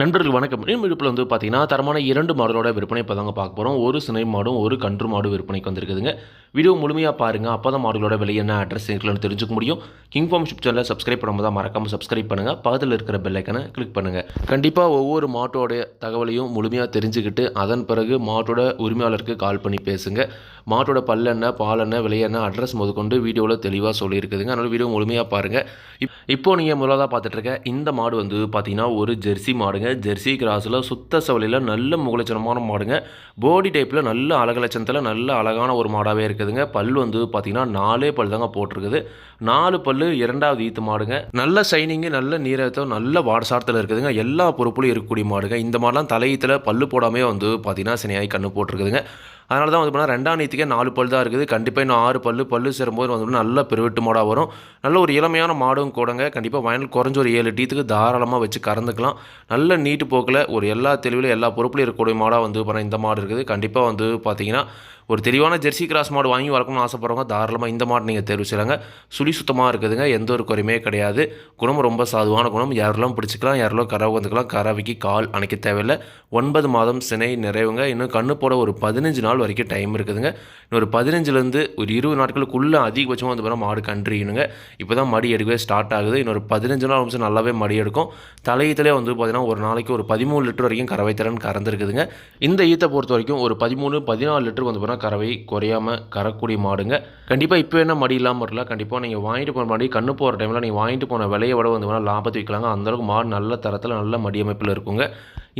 நண்பர்கள் வணக்கம். இழுப்பில் பார்த்தீங்கன்னா, தரமான 2 மாடுகளோட விற்பனை இப்போ தாங்க பார்க்க போறோம். ஒரு சினை மாடும், ஒரு கன்று மாடும் விற்பனைக்கு வந்திருக்குதுங்க. வீடியோ முழுமையா பாருங்க. அப்பதான் மாடுகளோட விலை என்ன, அட்ரஸ் இருக்குன்னு தெரிஞ்சுக்க முடியும். கிங் ஃபார்ம் ஷிப் சேனலை சப்ஸ்கிரைப் பண்ணும்போது மறக்காம சப்ஸ்கிரைப் பண்ணுங்க. பக்கத்தில் இருக்கிற பெல் ஐக்கனை கிளிக் பண்ணுங்க. கண்டிப்பா ஒவ்வொரு மாட்டோட தகவலையும் முழுமையா தெரிஞ்சுக்கிட்டு, அதன் பிறகு மாட்டோட உரிமையாளருக்கு கால் பண்ணி பேசுங்க. மாட்டோட பல் என்ன, பால் என்ன, விலை என்ன, அட்ரஸ் முதற்கொண்டு வீடியோவில் தெளிவாக சொல்லியிருக்குதுங்க. அதனால வீடியோ முழுமையாக பாருங்க. இப்போ நீங்கள் முதலாக பார்த்துட்டு இருக்க இந்த மாடு பார்த்தீங்கன்னா ஒரு ஜெர்சி மாடுங்க. ஜெர்சி கிராஸில் சுத்த சவலியில் நல்ல முகலட்சணமான மாடுங்க. பாடி டைப்பில் நல்ல அழகலட்சணத்தில் நல்ல அழகான ஒரு மாடாகவே இருக்குதுங்க. பல் பார்த்தீங்கன்னா 4 பல் தாங்க போட்டிருக்குது. 4 பல் 2வது ஈத்து மாடுங்க. நல்ல ஷைனிங்கு, நல்ல நீரத்தம், நல்ல வாடசாரத்தில் இருக்குதுங்க. எல்லா பொறுப்புலையும் இருக்கக்கூடிய மாடுங்க. இந்த மாடெலாம் தலையீத்தில் பல்லு போடாமே பார்த்தீங்கன்னா சினையாகி கண்ணு போட்டிருக்குதுங்க. அதனால தான் பண்ணால் 2ஆம் நீத்துக்கே 4 பல் தான் இருக்குது. கண்டிப்பாக இன்னும் 6 பல்லு சேரும்போது நல்ல பெருவெட்டு மாடாக வரும். நல்ல ஒரு இளமையான மாடும் கூடங்க. கண்டிப்பாக வயல் குறைஞ்ச ஒரு 7 டீத்துக்கு தாராளமாக வச்சு கறந்துக்கலாம். நல்ல நீட்டு போக்கில் ஒரு எல்லா தெளிவில் எல்லா பொறுப்புலையும் இருக்கக்கூடிய மாடாக பண்ண இந்த மாடு இருக்குது. கண்டிப்பாக பார்த்தீங்கன்னா ஒரு தெளிவான ஜெர்சி கிராஸ் மாடு வாங்கி வளர்க்கணும்னு ஆசைப்படுறவங்க தாராளமாக இந்த மாடு நீங்கள் தேர்வு செய்யலாங்க. சுழி சுத்தமாக இருக்குதுங்க. எந்த ஒரு குறையுமே கிடையாது. குணம் ரொம்ப சாதுவான குணம். யாரெல்லாம் பிடிச்சிக்கலாம், யாரெல்லாம் கறவை வந்துக்கலாம். கறவைக்கு கால் அணைக்க தேவையில்லை. 9 மாதம் சினை நிறைவுங்க. இன்னும் கண்ணு போட ஒரு 15 நாள் வரைக்கும் டைம் இருக்குதுங்க. இன்னொரு 15லேருந்து ஒரு 20 நாட்களுக்குள்ளே அதிகபட்சமாக மாடு கன்றுணுங்க. இப்போ தான் மடி எடுக்கவே ஸ்டார்ட் ஆகுது. இன்னொரு 15 நாள் நிமிஷம் நல்லாவே மடி எடுக்கும். தலையீத்திலே பார்த்தீங்கன்னா ஒரு நாளைக்கு ஒரு 13 லிட்டர் வரைக்கும் கறவை திறன் கறந்துருக்குதுங்க. இந்த ஈத்தை பொறுத்த வரைக்கும் ஒரு 13-14 லிட்டர் பார்த்தீங்கன்னா கறவை குறையாமல் கறக்கூடிய மாடுங்க. கண்டிப்பாக இப்போ என்ன மடி இல்லாமல் வரல. கண்டிப்பாக நீங்கள் வாங்கிட்டு போன மாடி கண்ணு போகிற டைமில் நீங்கள் வாங்கிட்டு போன விலையை விட லாபத்தை விற்கலாங்க. அந்தளவுக்கு மாடு நல்ல தரத்தில் நல்ல மடி அமைப்பில் இருக்குங்க.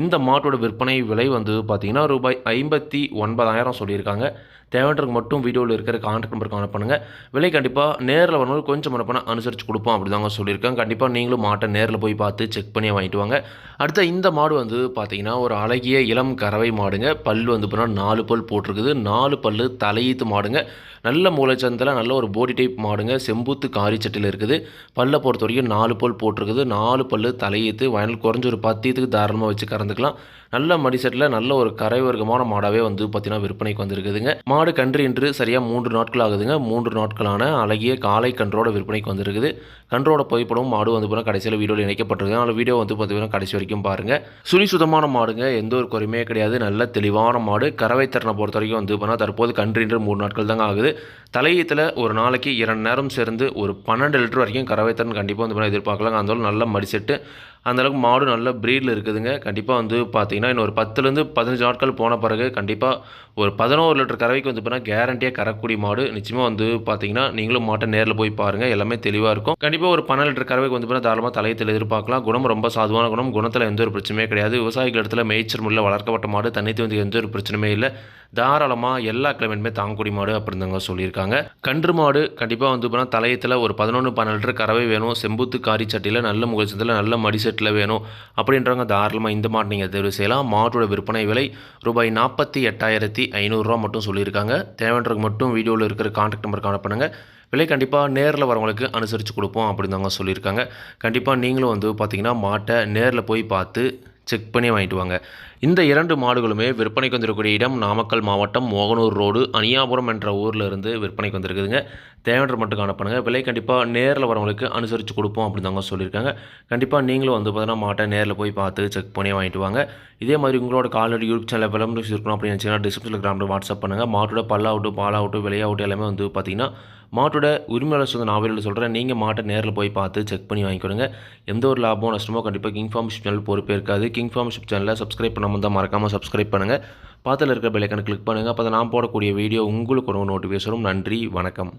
இந்த மாட்டோட விற்பனை விலை பார்த்தீங்கன்னா ரூபாய் 59,000 சொல்லியிருக்காங்க. தேவைன்றதுக்கு மட்டும் வீடியோவில் இருக்கிற கான்டாக்ட் நம்பருக்கு கான்டாக்ட் பண்ணுங்கள். விலை கண்டிப்பாக நேரில் வரும்போது கொஞ்சம் முன்னப்பண்ண அனுசரித்து கொடுப்போம் அப்படி தாங்க சொல்லியிருக்காங்க. கண்டிப்பாக நீங்களும் மாட்டை நேரில் போய் பார்த்து செக் பண்ணி வாங்கிட்டு வாங்க. அடுத்த இந்த மாடு பார்த்தீங்கன்னா ஒரு அழகிய இளம் கறவை மாடுங்க. பல் பார்த்தீங்கன்னா 4 பல் போட்டிருக்குது. 4 பல் தலையீத்து மாடுங்க. நல்ல மூளைச்சந்தில் நல்ல ஒரு போடி டைப் மாடுங்க. செம்பூத்து காரி சட்டில் இருக்குது. பல்லை பொறுத்த வரைக்கும் 4 பல் போட்டிருக்குது. 4 பல் தலையீத்து வயல் குறைஞ்ச ஒரு 10 ஈத்துக்கு தாராளமாக வச்சு கறந்துக்கலாம். நல்ல மடி செட்டில் நல்ல ஒரு கரை வர்க்கமான மாடாகவே பார்த்தீங்கன்னா விற்பனைக்கு வந்திருக்குதுங்க. மாடு கன்று இன்று சரியாக 3 நாட்கள் ஆகுதுங்க. 3 நாட்களான அழகிய காலை கன்றோட விற்பனைக்கு வந்திருக்குது. கன்றோட புகைப்படம் மாடு பார்த்தீங்கன்னா கடைசியில் வீடியோவில் இணைக்கப்பட்டிருக்கு. அதனால் வீடியோ பார்த்தீங்கன்னா கடைசி வரைக்கும் பாருங்கள். சுழி சுத்தமான மாடுங்க. எந்த ஒரு குறையுமே கிடையாது. நல்ல தெளிவான மாடு. கறவை திறனை பொறுத்த வரைக்கும் பார்த்தீங்கன்னா தற்போது கன்று இன்று 3 நாட்கள் தாங்க ஆகுது. தலையீத்தில் ஒரு நாளைக்கு 2 நேரம் சேர்ந்து ஒரு 12 லிட்டர் வரைக்கும் கறவை திறன் கண்டிப்பாக எதிர்பார்க்கலாங்க. அந்த நல்ல மடி செட்டு, அந்தளவுக்கு மாடு நல்ல ப்ரீடில் இருக்குதுங்க. கண்டிப்பாக பார்த்தீங்கன்னா இன்னும் ஒரு 10லேருந்து 15 நாட்கள் போன பிறகு கண்டிப்பாக ஒரு 11 லிட்டர் கறவைக்கு பார்த்தீங்கன்னா கேரண்டியாக கறக்கூடிய மாடு. நிச்சயமாக பார்த்தீங்கன்னா நீங்களும் மாட்டை நேரில் போய் பாருங்கள். எல்லாமே தெளிவாக இருக்கும். கண்டிப்பாக ஒரு 12 லிட்டர் கறவைக்கு பார்த்தீங்கன்னா தாராளமாக தலையத்தில் எதிர்பார்க்கலாம். குணம் ரொம்ப சாதுவான குணம். குணத்தில் எந்த ஒரு பிரச்சனையுமே கிடையாது. விவசாயிகள் இடத்துல மேய்ச்சல் முறையில் வளர்க்கப்பட்ட மாடு. தண்ணி எந்த ஒரு பிரச்சனையுமே இல்லை. தாராளமாக எல்லா கிளைமேட்டுமே தாங்கக்கூடிய மாடு அப்படின்னு சொல்லியிருக்காங்க. கன்று மாடு கண்டிப்பாக பார்த்தீங்கன்னா தலையத்தில் ஒரு 11-12 லிட்டர் கறவை வேணும். செம்பூத்து காரி சட்டியில் நல்ல முகச்சத்தில் நல்ல மடி செட்டில் வேணும் அப்படின்றவங்க தாராளமாக இந்த மாடு நீங்கள் தேர்வு செய்யலாம். மாட்டோட விற்பனை விலை ரூபாய் 48,500 மட்டும் சொல்லியிருக்காங்க. தேவைன்றதுக்கு மட்டும் வீடியோவில் இருக்கிற கான்டாக்ட் நம்பர் கான்டாக்ட் பண்ணுங்கள். விலை கண்டிப்பாக நேரில் வரவங்களுக்கு அனுசரித்து கொடுப்போம் அப்படின்னு தாங்க சொல்லியிருக்காங்க. கண்டிப்பாக நீங்களும் பார்த்தீங்கன்னா மாட்டை நேரில் போய் பார்த்து செக் பண்ணி வாங்கிட்டு வாங்க. இந்த 2 மாடுகளுமே விற்பனைக்கு வந்திருக்கக்கூடிய இடம் நாமக்கல் மாவட்டம் மோகனூர் ரோடு அணியாபுரம் என்ற ஊரில் இருந்து விற்பனைக்கு வந்திருக்குதுங்க. தேவைன்ற மட்டும் காணப்படுங்க. விலை கண்டிப்பாக நேரில் வரவங்களுக்கு அனுசரித்து கொடுப்போம் அப்படின்னு தாங்க சொல்லியிருக்காங்க. கண்டிப்பாக நீங்களும் பார்த்தீங்கன்னா மாட்டை நேரில் போய் பார்த்து செக் பண்ணி வாங்கிட்டு வாங்க. இதே மாதிரி உங்களோட கால்நடை யூடியூப் சேனல் விளம்பரம் இருக்கணும் அப்படின்னு நினச்சிங்கன்னா டிஸ்கிரிப்ஷனில் கிராமத்தில் வாட்ஸ்அப் பண்ணுங்கள். மாட்டோட பல்லாகட்டும் பாலாகட்டும் விலையாகட்டும் எல்லாமே பார்த்தீங்கன்னா மாட்டோட உரிமையாளர் சொந்த நாவலில் சொல்கிறேன். நீங்கள் மாட்டை நேரில் போய் பார்த்து செக் பண்ணி வாங்கிக்கொடுங்க. எந்த ஒரு லாபமோ நஷ்டமோ கண்டிப்பாக கிங் ஃபார்ம் ஷிப் சேனல் பொறுப்பே இருக்காது. கிங் ஃபார்ம் ஷிப் சேனலில் சப்ஸ்கிரைப் பண்ணாமல் தான் மறக்காமல் சப்ஸ்கிரைப் பண்ணுங்கள். பார்த்துல இருக்கிற பெல் ஐக்கானை கிளிக் பண்ணுங்கள். அப்போ தான் நான் போடக்கூடிய வீடியோ உங்களுக்கு ஒரு நோட்டிஃபிகேஷன் வரும். நன்றி, வணக்கம்.